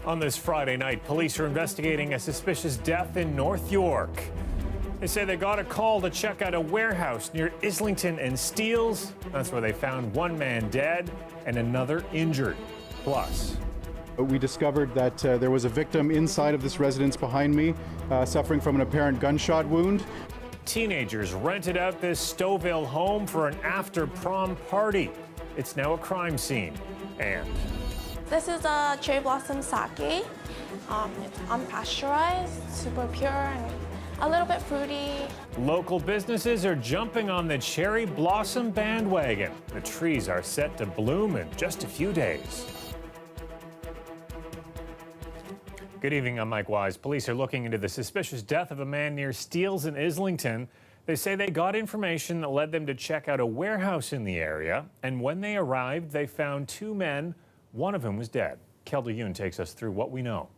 On this Friday night, police are investigating a suspicious death in North York. They say they got a call to check out a warehouse near Islington and Steeles. That's where they found one man dead and another injured. Plus, we discovered that there was a victim inside of this residence behind me, suffering from an apparent gunshot wound. Teenagers rented out this Stouffville home for an after-prom party. It's now a crime scene. And this is a cherry blossom sake. It's unpasteurized, super pure, and a little bit fruity. Local businesses are jumping on the cherry blossom bandwagon. The trees are set to bloom in just a few days. Good evening, I'm Mike Wise. Police are looking into the suspicious death of a man near Steeles in Islington. They say they got information that led them to check out a warehouse in the area. And when they arrived, they found two men, one of whom was dead. Kelda Yoon takes us through what we know.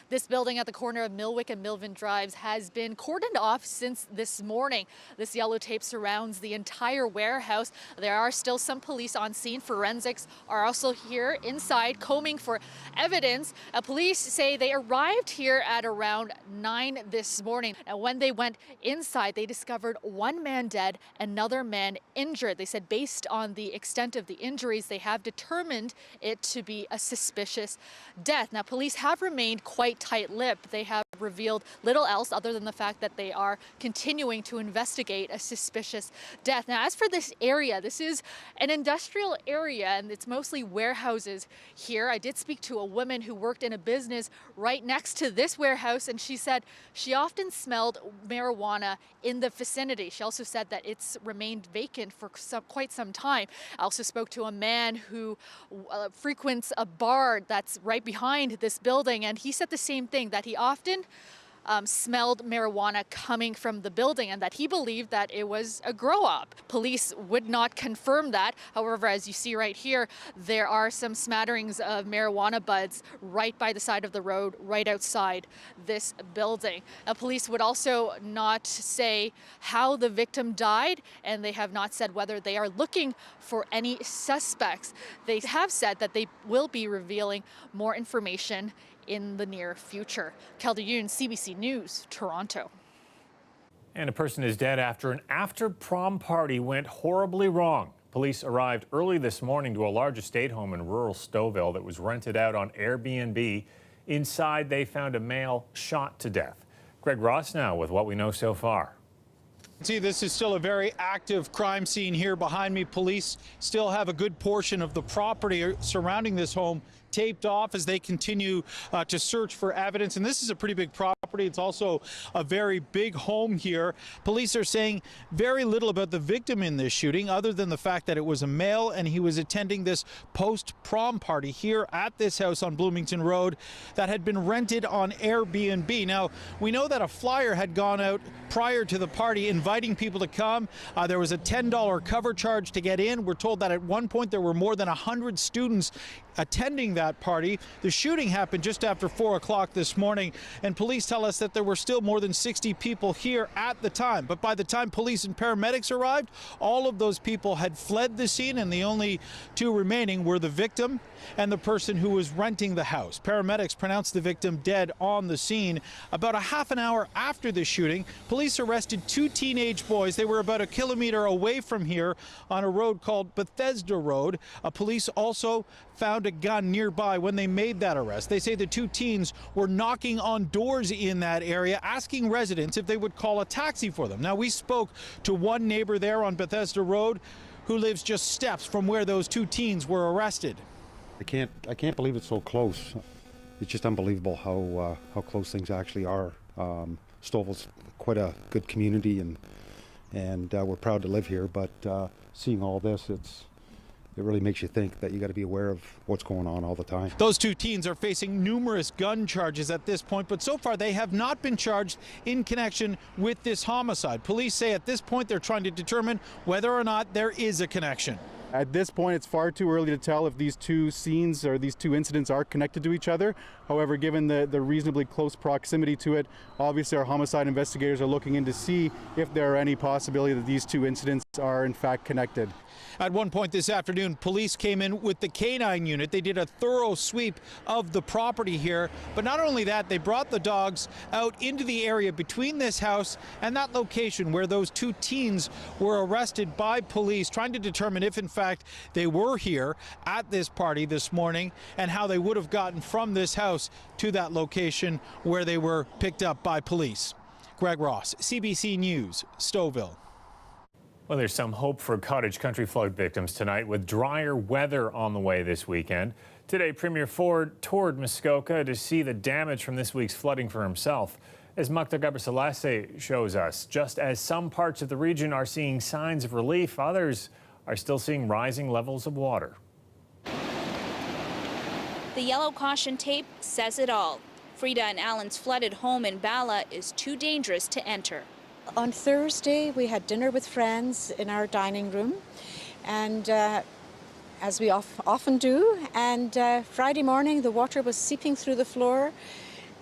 This building at the corner of Millwick and Milvin Drives has been cordoned off since this morning. This yellow tape surrounds the entire warehouse. There are still some police on scene. Forensics are also here inside combing for evidence. Police say they arrived here at around 9 this morning. And when they went inside, they discovered one man dead, another man injured. They said based on the extent of the injuries, they have determined it to be a suspicious death. Now, police have remained quite tight-lipped. They have revealed little else other than the fact that they are continuing to investigate a suspicious death. Now, as for this area, this is an industrial area and it's mostly warehouses here. I did speak to a woman who worked in a business right next to this warehouse, and she said she often smelled marijuana in the vicinity. She also said that it's remained vacant for quite some time. I also spoke to a man who frequents a bar that's right behind this building, and he said the same thing, that he often smelled marijuana coming from the building and that he believed that it was a grow-up. Police would not confirm that. However, as you see right here, there are some smatterings of marijuana buds right by the side of the road, right outside this building. Police would also not say how the victim died, and they have not said whether they are looking for any suspects. They have said that they will be revealing more information in the near future. Kelda Yoon, CBC News, Toronto. And a person is dead after an after-prom party went horribly wrong. Police arrived early this morning to a large estate home in rural Stouffville that was rented out on Airbnb. Inside, they found a male shot to death. Greg Ross now with what we know so far. See, this is still a very active crime scene here behind me. Police still have a good portion of the property surrounding this home taped off as they continue to search for evidence. And this is a pretty big property. It's also a very big home here. Police are saying very little about the victim in this shooting, other than the fact that it was a male and he was attending this post-prom party here at this house on Bloomington Road that had been rented on Airbnb. Now, we know that a flyer had gone out prior to the party inviting people to come. There was a $10 cover charge to get in. We're told that at one point there were more than 100 students attending that party. The shooting happened just after 4 o'clock this morning, and police tell us that there were still more than 60 people here at the time. But by the time police and paramedics arrived, all of those people had fled the scene, and the only two remaining were the victim and the person who was renting the house. Paramedics pronounced the victim dead on the scene. About a half an hour after the shooting, police arrested two teenage boys. They were about a kilometer away from here on a road called Bethesda Road. Police also found a gun nearby when they made that arrest. They say the two teens were knocking on doors in that area, asking residents if they would call a taxi for them. Now, we spoke to one neighbor there on Bethesda Road who lives just steps from where those two teens were arrested. I can't believe it's so close. It's just unbelievable how close things actually are. Stouffville's quite a good community, and we're proud to live here. But seeing all this, it really makes you think that you got to be aware of what's going on all the time. Those two teens are facing numerous gun charges at this point, but so far they have not been charged in connection with this homicide. Police say at this point they're trying to determine whether or not there is a connection. At this point, it's far too early to tell if these two scenes or these two incidents are connected to each other. However, given the reasonably close proximity to it, obviously our homicide investigators are looking in to see if there are any possibility that these two incidents are in fact connected. At one point this afternoon, police came in with the canine unit. They did a thorough sweep of the property here. But not only that, they brought the dogs out into the area between this house and that location where those two teens were arrested by police, trying to determine if in fact they were here at this party this morning and how they would have gotten from this house to that location where they were picked up by police. Greg Ross, CBC News, Stouffville. Well, there's some hope for cottage country flood victims tonight with drier weather on the way this weekend. Today, Premier Ford toured Muskoka to see the damage from this week's flooding for himself. As Makta Gabriselase shows us, just as some parts of the region are seeing signs of relief, others are still seeing rising levels of water. The yellow caution tape says it all. Frida and Alan's flooded home in Bala is too dangerous to enter. On Thursday, we had dinner with friends in our dining room, and as we often do. And Friday morning, the water was seeping through the floor.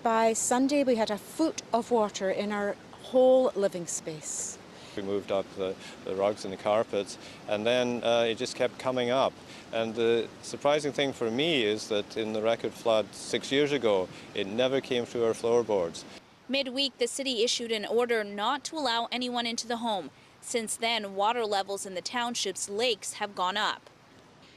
By Sunday, we had a foot of water in our whole living space. We moved up the rugs and the carpets, and then it just kept coming up. And the surprising thing for me is that in the record flood 6 years ago, it never came through our floorboards. Midweek, the city issued an order not to allow anyone into the home. Since then, water levels in the township's lakes have gone up.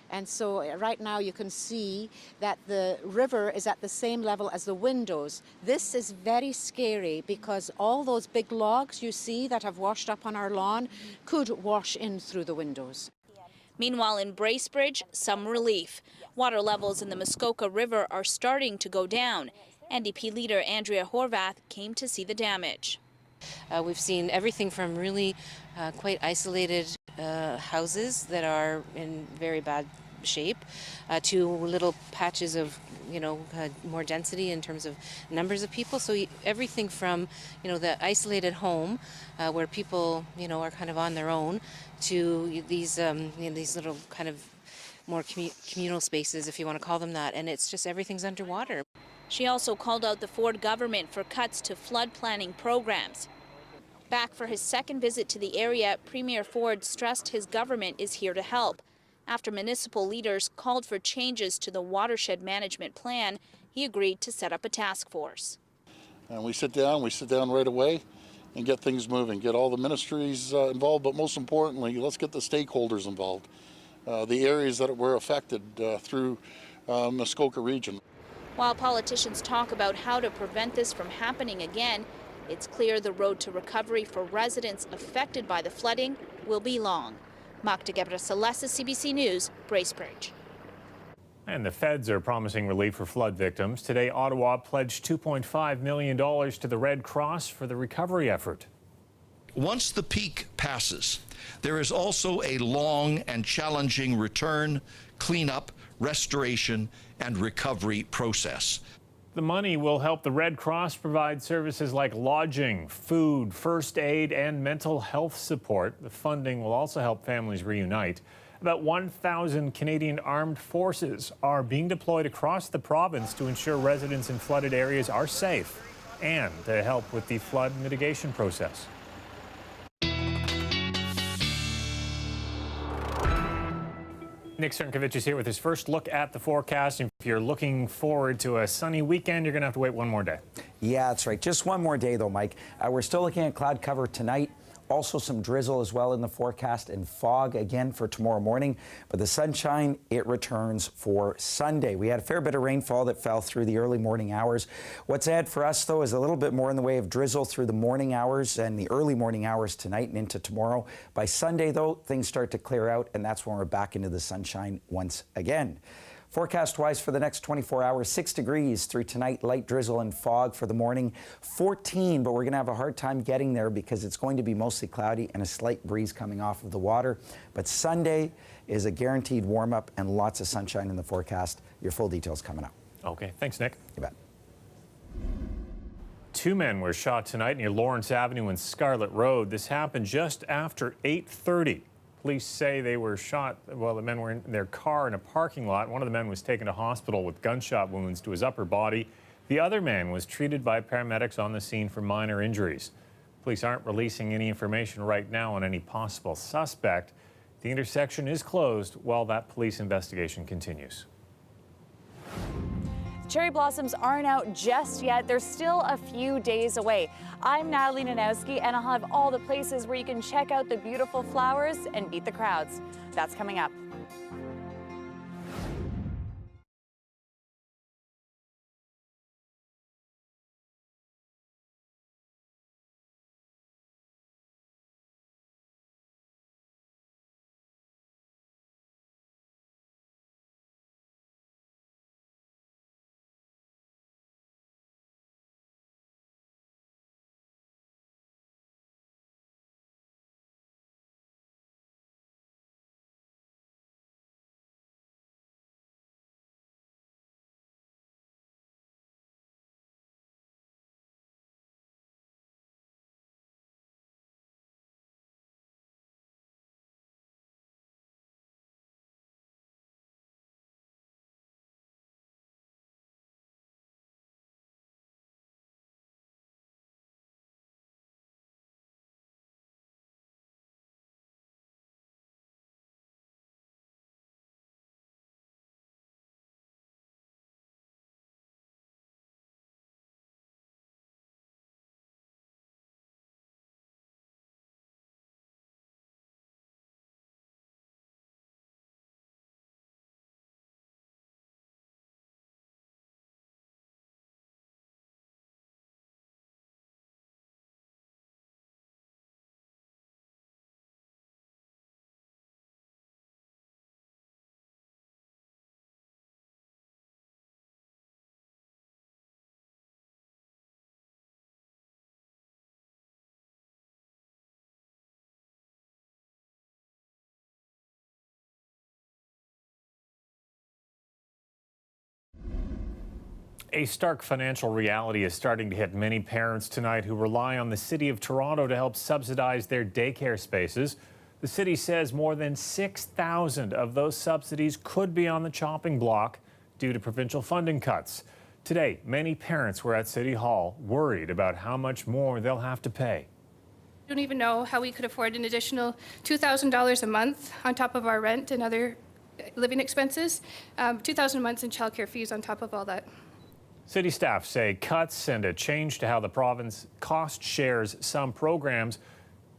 And so right now you can see that the river is at the same level as the windows. This is very scary because all those big logs you see that have washed up on our lawn could wash in through the windows. Meanwhile, in Bracebridge, some relief. Water levels in the Muskoka River are starting to go down. NDP leader Andrea Horvath came to see the damage. We've seen everything from really quite isolated houses that are in very bad shape to little patches of, more density in terms of numbers of people. So everything from, the isolated home where people, are kind of on their own to these little kind of more communal spaces, if you want to call them that. And it's just everything's underwater. She also called out the Ford government for cuts to flood planning programs. Back for his second visit to the area, Premier Ford stressed his government is here to help. After municipal leaders called for changes to the watershed management plan, he agreed to set up a task force. And we sit down right away and get things moving, get all the ministries involved, but most importantly, let's get the stakeholders involved, the areas that were affected through Muskoka region. While politicians talk about how to prevent this from happening again, it's clear the road to recovery for residents affected by the flooding will be long. Makta Gabriselase, CBC News, Bracebridge. And the feds are promising relief for flood victims. Today, Ottawa pledged $2.5 million to the Red Cross for the recovery effort. Once the peak passes, there is also a long and challenging return, cleanup, restoration, and recovery process. The money will help the Red Cross provide services like lodging, food, first aid, and mental health support. The funding will also help families reunite. About 1,000 Canadian Armed Forces are being deployed across the province to ensure residents in flooded areas are safe and to help with the flood mitigation process. Nick Cernkovich is here with his first look at the forecast. If you're looking forward to a sunny weekend, you're going to have to wait one more day. Yeah, that's right. Just one more day, though, Mike. We're still looking at cloud cover tonight. Also some drizzle as well in the forecast and fog again for tomorrow morning. But the sunshine, it returns for Sunday. We had a fair bit of rainfall that fell through the early morning hours. What's ahead for us, though, is a little bit more in the way of drizzle through the morning hours and the early morning hours tonight and into tomorrow. By Sunday, though, things start to clear out, and that's when we're back into the sunshine once again. Forecast-wise for the next 24 hours, 6 degrees through tonight, light drizzle and fog for the morning. 14, but we're going to have a hard time getting there because it's going to be mostly cloudy and a slight breeze coming off of the water. But Sunday is a guaranteed warm-up and lots of sunshine in the forecast. Your full details coming up. Okay, thanks, Nick. You bet. 2 men were shot tonight near Lawrence Avenue and Scarlett Road. This happened just after 8:30. Police say they were shot while the men were in their car in a parking lot. One of the men was taken to hospital with gunshot wounds to his upper body. The other man was treated by paramedics on the scene for minor injuries. Police aren't releasing any information right now on any possible suspect. The intersection is closed while that police investigation continues. Cherry blossoms aren't out just yet. They're still a few days away. I'm Natalie Nanowski, and I'll have all the places where you can check out the beautiful flowers and beat the crowds. That's coming up. A stark financial reality is starting to hit many parents tonight who rely on the City of Toronto to help subsidize their daycare spaces. The city says more than 6,000 of those subsidies could be on the chopping block due to provincial funding cuts. Today, many parents were at City Hall worried about how much more they'll have to pay. I don't even know how we could afford an additional $2,000 a month on top of our rent and other living expenses, $2,000 a month in childcare fees on top of all that. City staff say cuts and a change to how the province cost shares some programs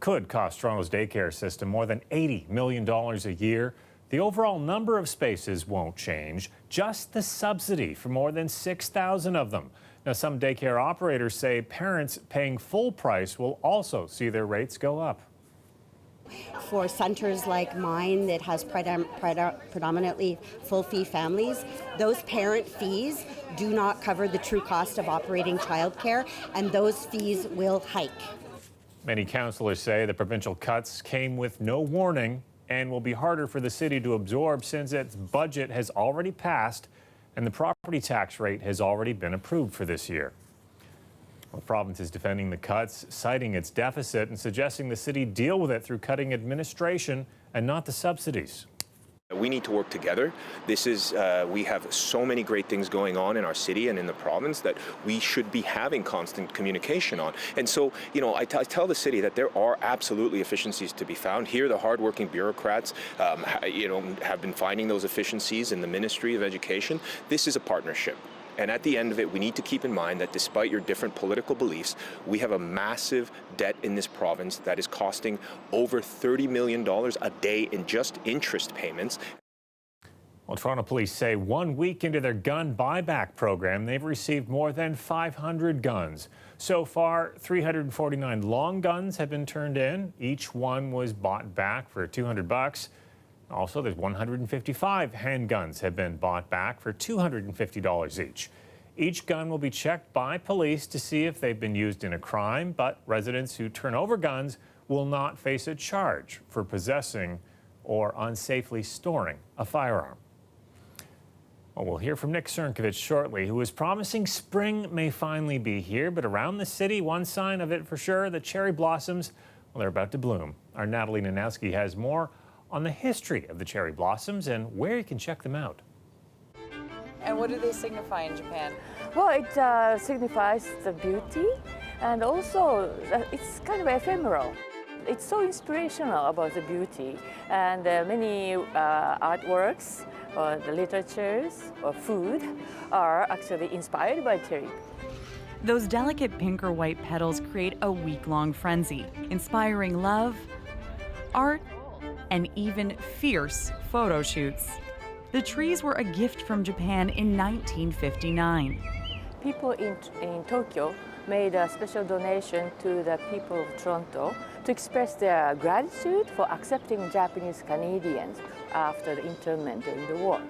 could cost Toronto's daycare system more than $80 million a year. The overall number of spaces won't change, just the subsidy for more than 6,000 of them. Now, some daycare operators say parents paying full price will also see their rates go up. For centers like mine that has predominantly full-fee families, those parent fees do not cover the true cost of operating childcare, and those fees will hike. Many councillors say the provincial cuts came with no warning and will be harder for the city to absorb since its budget has already passed and the property tax rate has already been approved for this year. The province is defending the cuts, citing its deficit and suggesting the city deal with it through cutting administration and not the subsidies. We need to work together. This is, we have so many great things going on in our city and in the province that we should be having constant communication on. And so, you know, I tell the city that there are absolutely efficiencies to be found. Here, the hardworking bureaucrats, you know, have been finding those efficiencies in the Ministry of Education. This is a partnership. And at the end of it, we need to keep in mind that despite your different political beliefs, we have a massive debt in this province that is costing over $30 million a day in just interest payments. Well, Toronto police say 1 week into their gun buyback program, they've received more than 500 guns. So far, 349 long guns have been turned in. Each one was bought back for $200. Also, there's 155 handguns have been bought back for $250 each. Each gun will be checked by police to see if they've been used in a crime, but residents who turn over guns will not face a charge for possessing or unsafely storing a firearm. Well, we'll hear from Nick Cernkovich shortly, who is promising spring may finally be here, but around the city, one sign of it for sure, the cherry blossoms, well, they're about to bloom. Our Natalie Nanowski has more on the history of the cherry blossoms and where you can check them out. And what do they signify in Japan? Well, it signifies the beauty, and also it's kind of ephemeral. It's so inspirational about the beauty, and many artworks, or the literatures, or food are actually inspired by cherry. Those delicate pink or white petals create a week-long frenzy, inspiring love, art, and even fierce photo shoots. The trees were a gift from Japan in 1959. People in Tokyo made a special donation to the people of Toronto to express their gratitude for accepting Japanese Canadians after the internment during the war.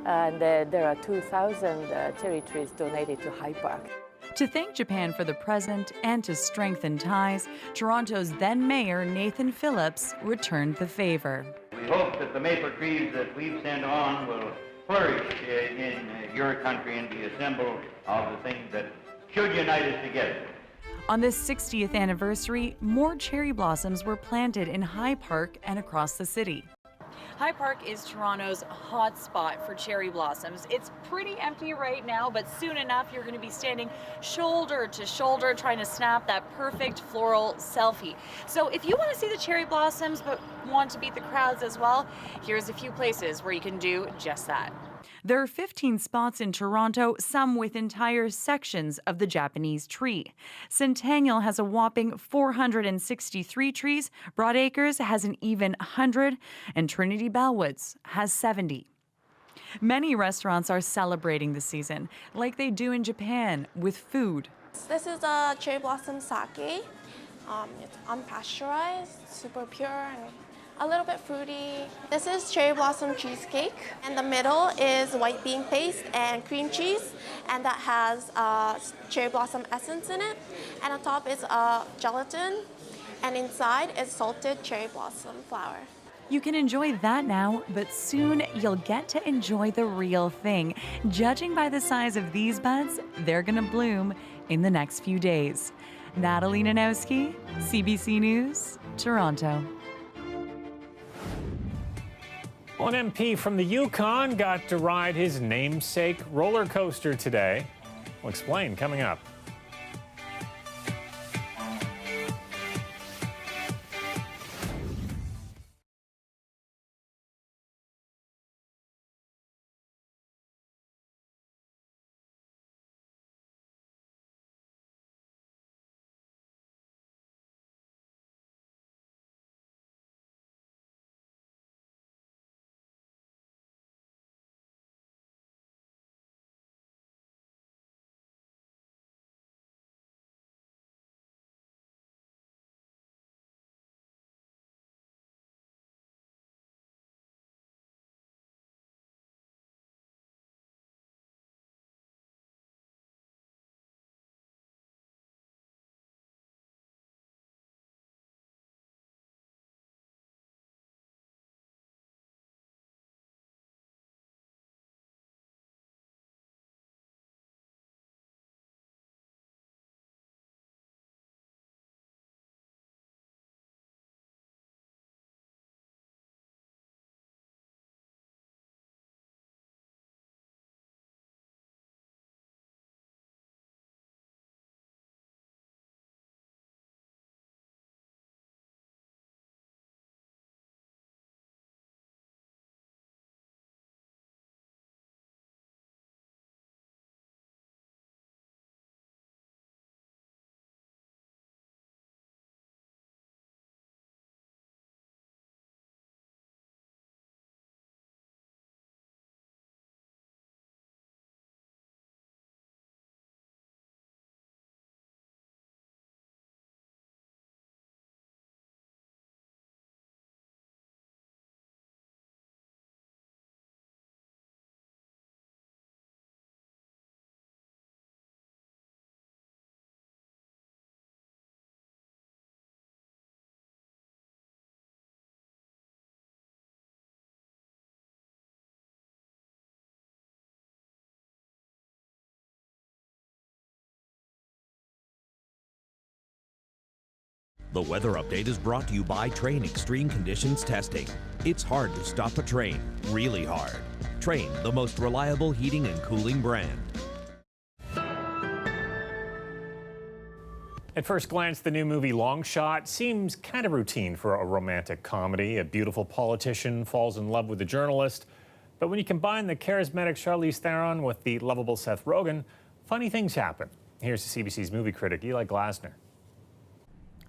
And there are 2,000 cherry trees donated to High Park. To thank Japan for the present and to strengthen ties, Toronto's then mayor Nathan Phillips returned the favor. We hope that the maple trees that we've sent on will flourish in your country and be a symbol of the things that should unite us together. On this 60th anniversary, more cherry blossoms were planted in High Park and across the city. High Park is Toronto's hot spot for cherry blossoms. It's pretty empty right now, but soon enough you're going to be standing shoulder to shoulder trying to snap that perfect floral selfie. So if you want to see the cherry blossoms but want to beat the crowds as well, here's a few places where you can do just that. There are 15 spots in Toronto, some with entire sections of the Japanese tree. Centennial has a whopping 463 trees, Broadacres has an even 100, and Trinity Bellwoods has 70. Many restaurants are celebrating the season, like they do in Japan, with food. This is a cherry blossom sake. It's unpasteurized, super pure, and a little bit fruity. This is cherry blossom cheesecake. In the middle is white bean paste and cream cheese, and that has cherry blossom essence in it. And on top is gelatin, and inside is salted cherry blossom flour. You can enjoy that now, but soon you'll get to enjoy the real thing. Judging by the size of these buds, they're gonna bloom in the next few days. Natalie Nanowski, CBC News, Toronto. One MP from the Yukon got to ride his namesake roller coaster today. We'll explain coming up. The weather update is brought to you by Train Extreme Conditions Testing. It's hard to stop a train, really hard. Train, the most reliable heating and cooling brand. At first glance, the new movie Long Shot seems kind of routine for a romantic comedy. A beautiful politician falls in love with a journalist. But when you combine the charismatic Charlize Theron with the lovable Seth Rogen, funny things happen. Here's CBC's movie critic, Eli Glasner.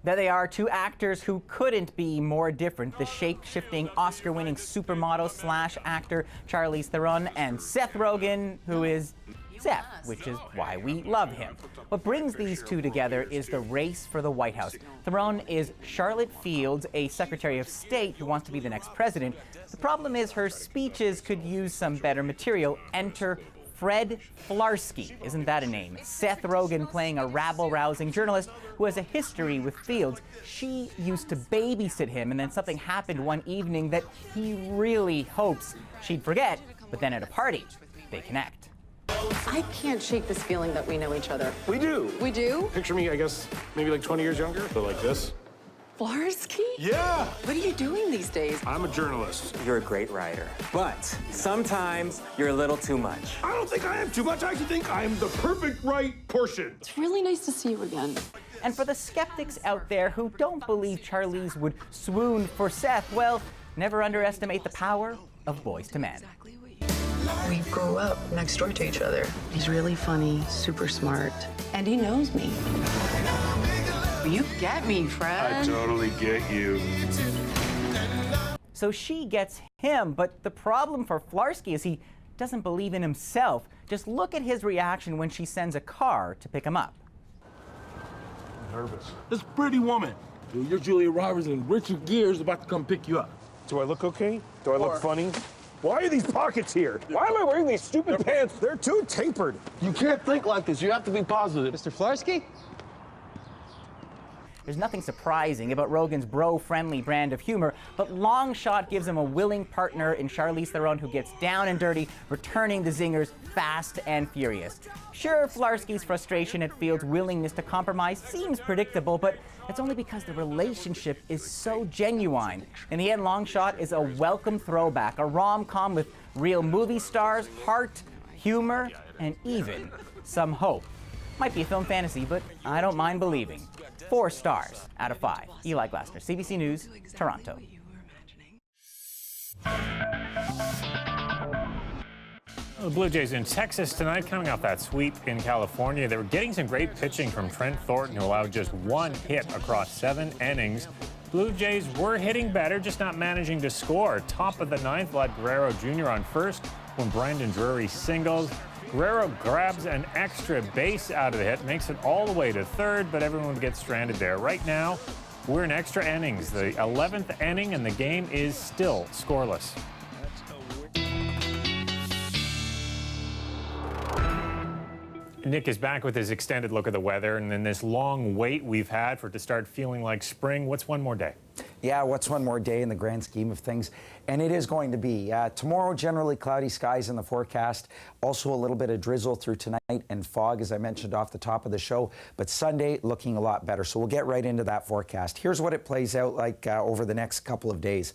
There they are, two actors who couldn't be more different. The shape-shifting, Oscar-winning supermodel slash actor Charlize Theron and Seth Rogen, who is Seth, which is why we love him. What brings these two together is the race for the White House. Theron is Charlotte Fields, a Secretary of State who wants to be the next president. The problem is her speeches could use some better material. Enter Fred Flarsky. Isn't that a name? Seth Rogen playing a rabble-rousing journalist who has a history with Fields. She used to babysit him, and then something happened one evening that he really hopes she'd forget, but then at a party, they connect. I can't shake this feeling that we know each other. We do. We do? Picture me, I guess, maybe like 20 years younger, but like this. Flarsky? Yeah! What are you doing these days? I'm a journalist. You're a great writer, but sometimes you're a little too much. I don't think I am too much. I actually think I'm the perfect right portion. It's really nice to see you again. And for the skeptics out there who don't believe Charlize would swoon for Seth, well, never underestimate the power of Boys to Men. We grew up next door to each other. He's really funny, super smart, and he knows me. You get me, Fred. I totally get you. So she gets him, but the problem for Flarsky is he doesn't believe in himself. Just look at his reaction when she sends a car to pick him up. I'm nervous. This pretty woman. Dude, you're Julia Roberts and Richard Gere is about to come pick you up. Do I look okay? Do I look funny? Why are these pockets here? Why am I wearing these stupid pants? They're too tapered. You can't think like this. You have to be positive. Mr. Flarsky? There's nothing surprising about Rogen's bro-friendly brand of humor, but Long Shot gives him a willing partner in Charlize Theron who gets down and dirty, returning the zingers fast and furious. Sure, Flarsky's frustration at Fields' willingness to compromise seems predictable, but it's only because the relationship is so genuine. In the end, Long Shot is a welcome throwback, a rom-com with real movie stars, heart, humor, and even some hope. Might be a film fantasy, but I don't mind believing. 4 stars out of 5. Eli Glasner, CBC News, Toronto. The Blue Jays in Texas tonight, coming off that sweep in California. They were getting some great pitching from Trent Thornton, who allowed just 1 hit across 7 innings. Blue Jays were hitting better, just not managing to score. Top of the 9th, Vlad Guerrero Jr. on first when Brandon Drury singles. Guerrero grabs an extra base out of the hit, makes it all the way to third, but everyone gets stranded there. Right now, we're in extra innings, the 11th inning, and the game is still scoreless. Nick is back with his extended look at the weather, and then this long wait we've had for it to start feeling like spring. What's one more day? Yeah, what's one more day in the grand scheme of things? And it is going to be. Tomorrow, generally cloudy skies in the forecast. Also a little bit of drizzle through tonight and fog, as I mentioned off the top of the show. But Sunday, looking a lot better. So we'll get right into that forecast. Here's what it plays out like over the next couple of days.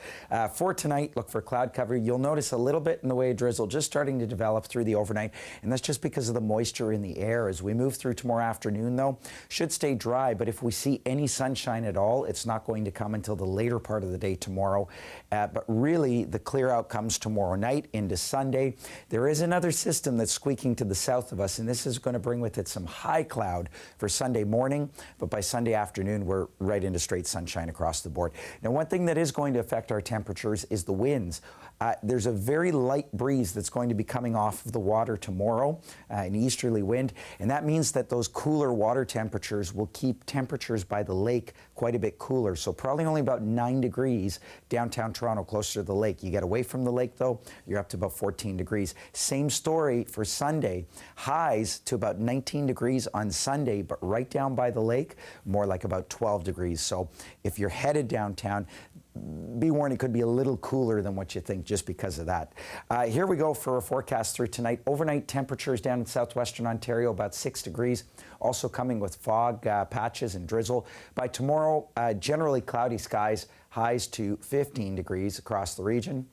For tonight, look for cloud cover. You'll notice a little bit in the way of drizzle just starting to develop through the overnight. And that's just because of the moisture in the air. As we move through tomorrow afternoon, though, should stay dry. But if we see any sunshine at all, it's not going to come until the later part of the day tomorrow. But really, the clear out comes tomorrow night into Sunday. There is another system that's squeaking to the south of us, and this is going to bring with it some high cloud for Sunday morning. But by Sunday afternoon, we're right into straight sunshine across the board. Now, one thing that is going to affect our temperatures is the winds. There's a very light breeze that's going to be coming off of the water tomorrow, an easterly wind, and that means that those cooler water temperatures will keep temperatures by the lake quite a bit cooler. So probably only about 9 degrees downtown Toronto, closer to the lake. You get away from the lake, though, you're up to about 14 degrees. Same story for Sunday. Highs to about 19 degrees on Sunday, but right down by the lake, more like about 12 degrees. So if you're headed downtown, be warned, it could be a little cooler than what you think just because of that. Here we go for a forecast through tonight. Overnight temperatures down in southwestern Ontario, about 6 degrees. Also coming with fog patches and drizzle. By tomorrow, generally cloudy skies, highs to 15 degrees across the region.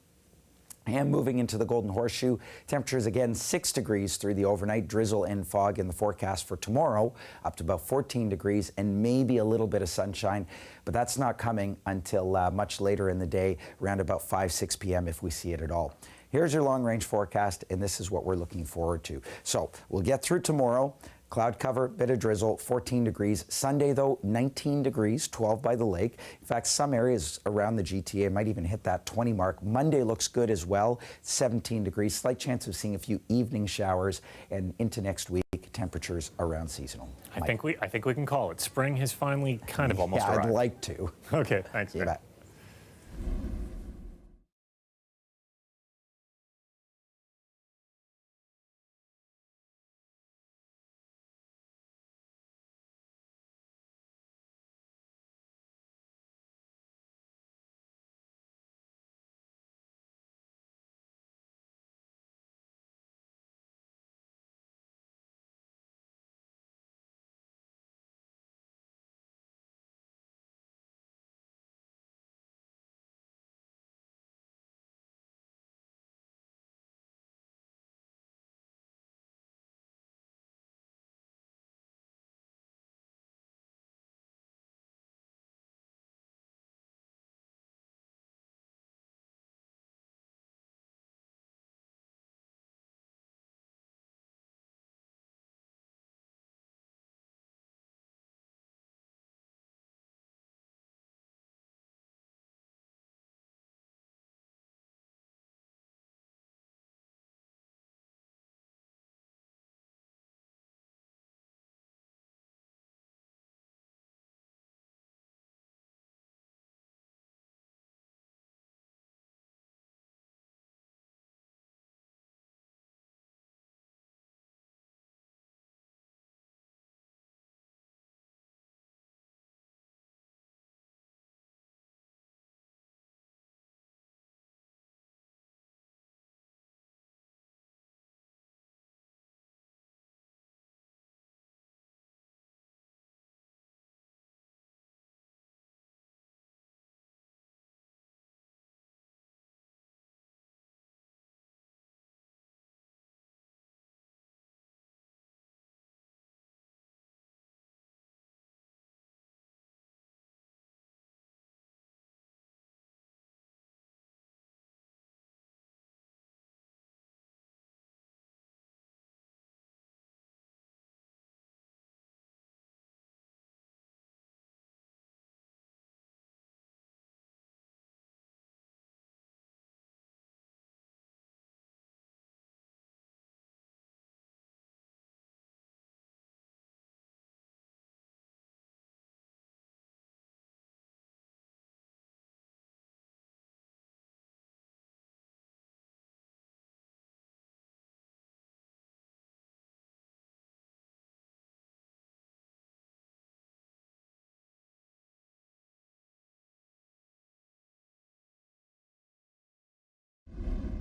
And moving into the Golden Horseshoe, temperatures again 6 degrees through the overnight, drizzle and fog in the forecast for tomorrow, up to about 14 degrees and maybe a little bit of sunshine, but that's not coming until much later in the day, around about 6 p.m. if we see it at all. Here's your long-range forecast, and this is what we're looking forward to. So we'll get through tomorrow. Cloud cover, bit of drizzle, 14 degrees. Sunday, though, 19 degrees, 12 by the lake. In fact, some areas around the GTA might even hit that 20 mark. Monday looks good as well, 17 degrees. Slight chance of seeing a few evening showers. And into next week, temperatures around seasonal. I think we can call it. Spring has finally kind of almost arrived. I'd like to. Okay, thanks. You bet.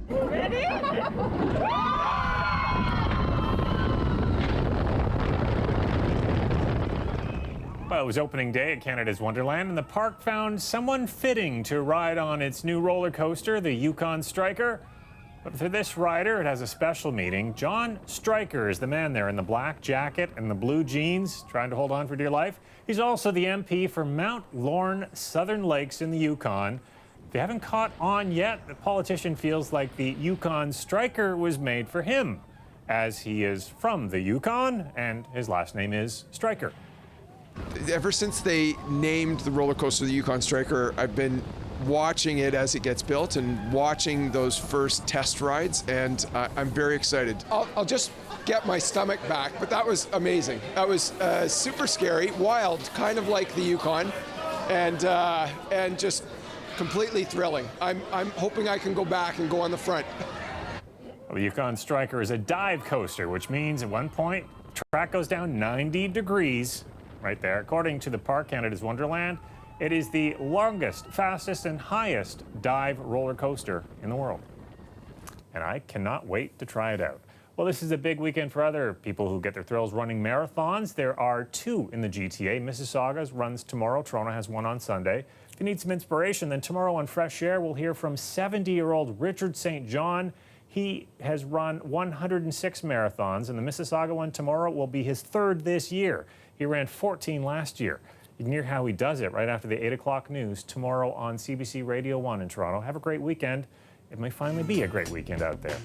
Ready? Well, it was opening day at Canada's Wonderland, and the park found someone fitting to ride on its new roller coaster, the Yukon Striker. But for this rider, it has a special meaning. John Striker is the man there in the black jacket and the blue jeans, trying to hold on for dear life. He's also the MP for Mount Lorne Southern Lakes in the Yukon. If you haven't caught on yet, the politician feels like the Yukon Striker was made for him, as he is from the Yukon and his last name is Striker. Ever since they named the roller coaster the Yukon Striker, I've been watching it as it gets built and watching those first test rides, and I'm very excited. I'll just get my stomach back, but that was amazing. That was super scary, wild, kind of like the Yukon, and just completely thrilling. I'm hoping I can go back and go on the front. The Yukon Striker is a dive coaster, which means at one point, the track goes down 90 degrees right there. According to the Park Canada's Wonderland, It is the longest, fastest, and highest dive roller coaster in the world. And I cannot wait to try it out. Well, this is a big weekend for other people who get their thrills running marathons. There are 2 in the GTA. Mississauga's runs tomorrow. Toronto has one on Sunday. If you need some inspiration, then tomorrow on Fresh Air, we'll hear from 70-year-old Richard St. John. He has run 106 marathons, and the Mississauga one tomorrow will be his 3rd this year. He ran 14 last year. You can hear how he does it right after the 8 o'clock news tomorrow on CBC Radio 1 in Toronto. Have a great weekend. It may finally be a great weekend out there.